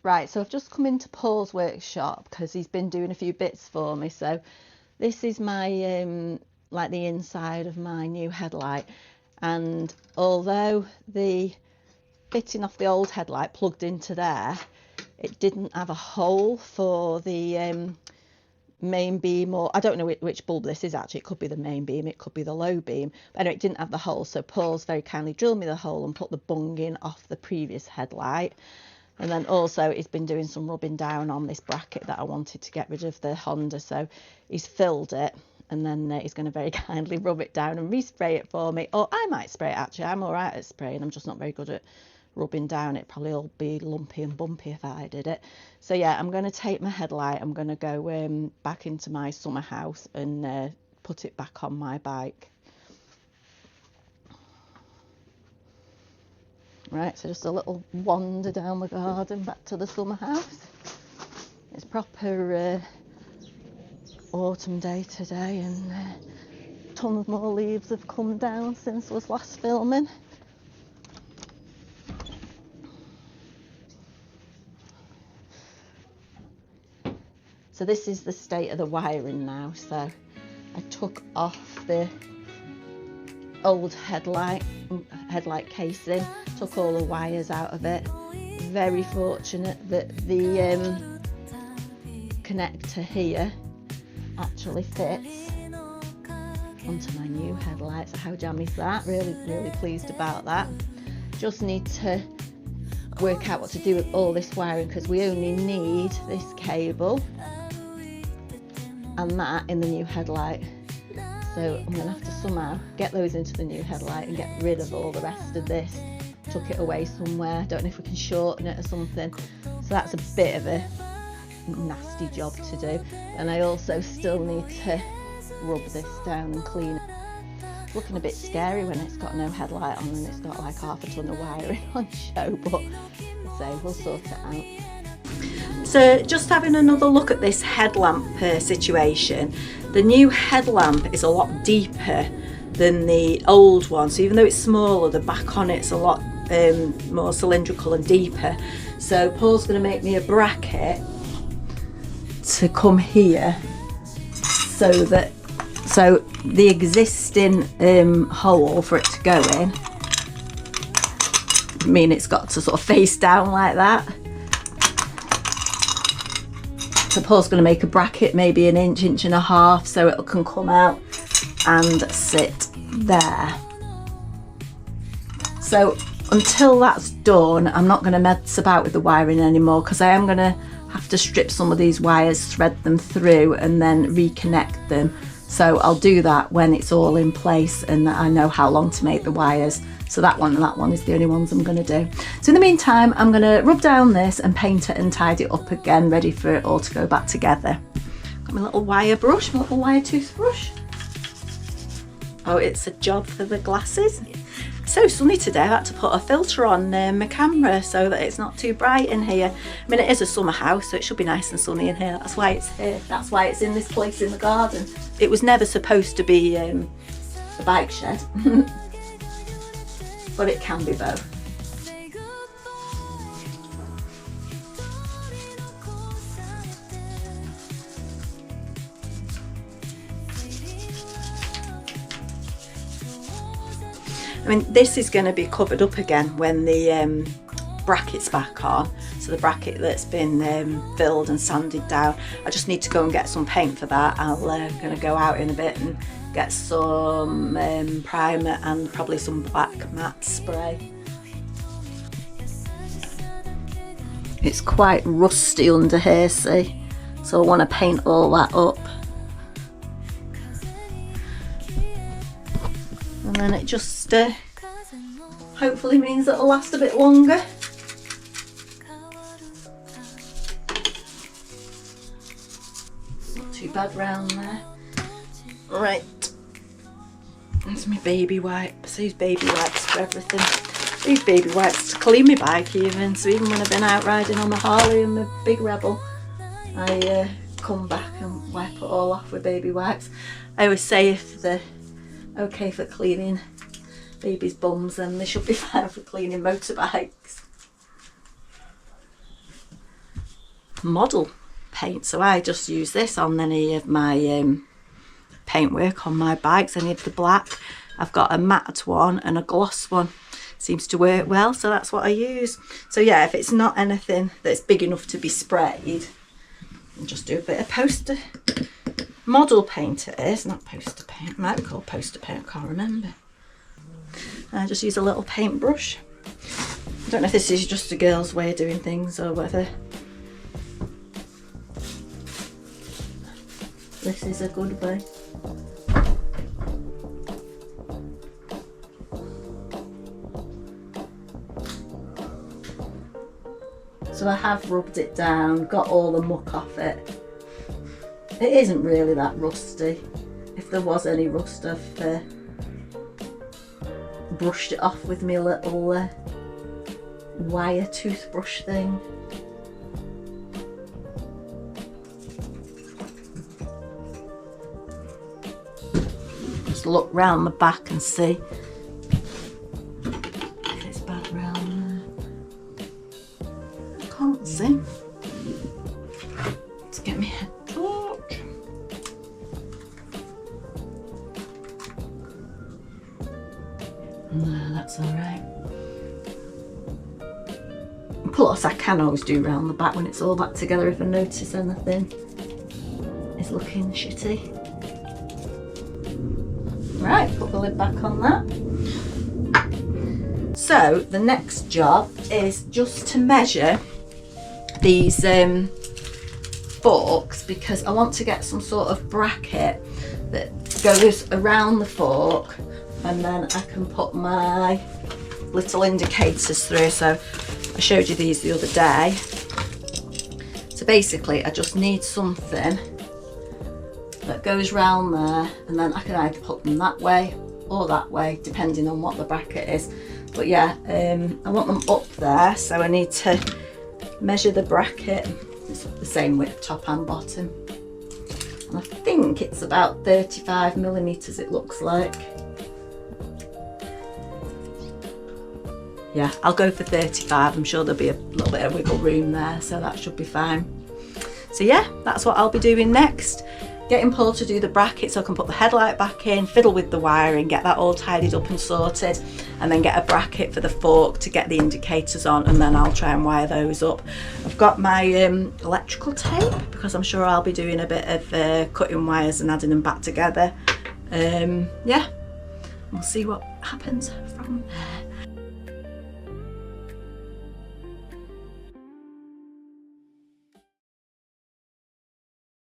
Right, so I've just come into Paul's workshop because he's been doing a few bits for me. So this is my like the inside of my new headlight, and although the fitting off the old headlight plugged into there, it didn't have a hole for the main beam, or I don't know which bulb this is actually. It could be the main beam, it could be the low beam, but anyway, it didn't have the hole, so Paul's very kindly drilled me the hole and put the bung in off the previous headlight. And then also he's been doing some rubbing down on this bracket that I wanted to get rid of the Honda, so he's filled it, and then he's going to very kindly rub it down and respray it for me. Or I might spray it actually. I'm all right at spraying, I'm just not very good at rubbing down. It'd probably all be lumpy and bumpy if I did it. So yeah, I'm going to take my headlight, I'm going to go back into my summer house and put it back on my bike. Right, so just a little wander down the garden back to the summer house. It's proper autumn day today, and tons more leaves have come down since I was last filming. So this is the state of the wiring now. So I took off the old headlight casing, took all the wires out of it. Very fortunate that the connector here actually fits onto my new headlights. How jammy is that? Really pleased about that. Just need to work out what to do with all this wiring, because we only need this cable and that in the new headlight. So I'm going to have to somehow get those into the new headlight and get rid of all the rest of this. Tuck it away somewhere. Don't know if we can shorten it or something. So that's a bit of a nasty job to do. And I also still need to rub this down and clean it. It's looking a bit scary when it's got no headlight on and it's got like half a ton of wiring on show, but so we'll sort it out. So just having another look at this headlamp situation. The new headlamp is a lot deeper than the old one, so even though it's smaller, the back on it's a lot more cylindrical and deeper. So Paul's going to make me a bracket to come here, so the existing hole for it to go in, I mean it's got to sort of face down like that. So Paul's going to make a bracket maybe an inch and a half, so it can come out and sit there. So until that's done, I'm not going to mess about with the wiring anymore, because I am going to have to strip some of these wires, thread them through and then reconnect them. So I'll do that when it's all in place and I know how long to make the wires. So that one and that one is the only ones I'm going to do. So in the meantime, I'm going to rub down this and paint it and tidy it up again, ready for it all to go back together. Got my little wire brush, my little wire toothbrush. Oh, it's a job for the glasses. It's so sunny today, I had to put a filter on my camera so that it's not too bright in here. I mean, it is a summer house, so it should be nice and sunny in here. That's why it's here. That's why it's in this place in the garden. It was never supposed to be a bike shed. But it can be both. I mean, this is going to be covered up again when the bracket's back on. So the bracket that's been filled and sanded down. I just need to go and get some paint for that. I'm going to go out in a bit and get some primer and probably some black matte spray. It's quite rusty under here, see? So I want to paint all that up. And then it just hopefully means it'll last a bit longer. Not too bad round there. Right. There's my baby wipes. These baby wipes for everything. These baby wipes to clean my bike even. So even when I've been out riding on my Harley and my big Rebel, I come back and wipe it all off with baby wipes. I always say if they're okay for cleaning babies' bums, then they should be fine for cleaning motorbikes. model paint, so I just use this on any of my paintwork on my bikes, any of the black. I've got a matte one and a gloss one. Seems to work well, so that's what I use. So yeah, if it's not anything that's big enough to be sprayed, I'll just do a bit of poster model paint. It is not poster paint, it might be called poster paint, I can't remember. I just use a little paintbrush. I don't know if this is just a girl's way of doing things or whether this is a good way. So I have rubbed it down, got all the muck off it. It isn't really that rusty. If there was any rust, I've brushed it off with my little wire toothbrush thing. Just look round the back and see if it's bad round there. I can't see. Let's get my head torch. No, that's all right. Plus, I can always do round the back when it's all back together if I notice anything is looking shitty. Right, put the lid back on that. So the next job is just to measure these forks, because I want to get some sort of bracket that goes around the fork, and then I can put my little indicators through. So I showed you these the other day. So basically I just need something that goes round there, and then I can either put them that way or that way depending on what the bracket is. But yeah, I want them up there, so I need to measure the bracket. It's the same width top and bottom, and I think it's about 35mm it looks like. Yeah, I'll go for 35. I'm sure there'll be a little bit of wiggle room there, so that should be fine. So yeah, that's what I'll be doing next. Getting Paul to do the bracket so I can put the headlight back in, fiddle with the wiring, get that all tidied up and sorted, and then get a bracket for the fork to get the indicators on, and then I'll try and wire those up. I've got my electrical tape, because I'm sure I'll be doing a bit of cutting wires and adding them back together. Yeah, we'll see what happens from there.